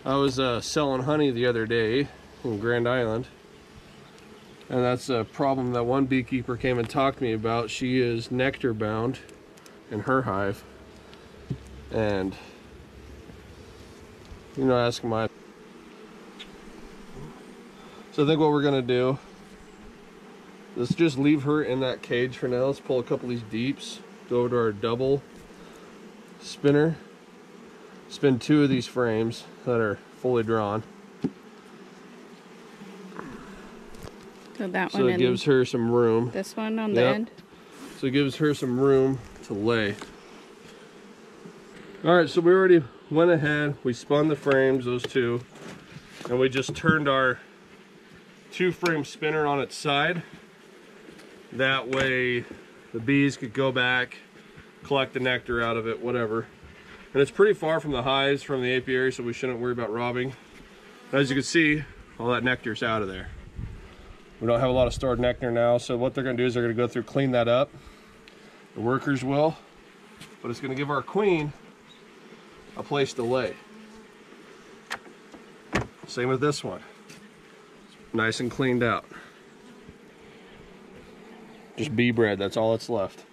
I was selling honey the other day in Grand Island, and that's a problem that one beekeeper came and talked to me about. She is nectar bound in her hive, and you know, ask my. So I think what we're gonna do, let's just leave her in that cage for now. Let's pull a couple of these deeps, go over to our double spinner, spin 2 of these frames that are fully drawn. So that one, so it gives her some room. This one on the end? So it gives her some room to lay. All right, so we already went ahead, we spun the frames, those 2, and we just turned our 2-frame spinner on its side. That way the bees could go back, collect the nectar out of it, whatever. And it's pretty far from the hives, from the apiary, so we shouldn't worry about robbing. As you can see, all that nectar's out of there. We don't have a lot of stored nectar now, so what they're gonna do is they're gonna go through, clean that up. The workers will, but it's gonna give our queen a place to lay. Same with this one. Nice and cleaned out. Just bee bread, that's all that's left.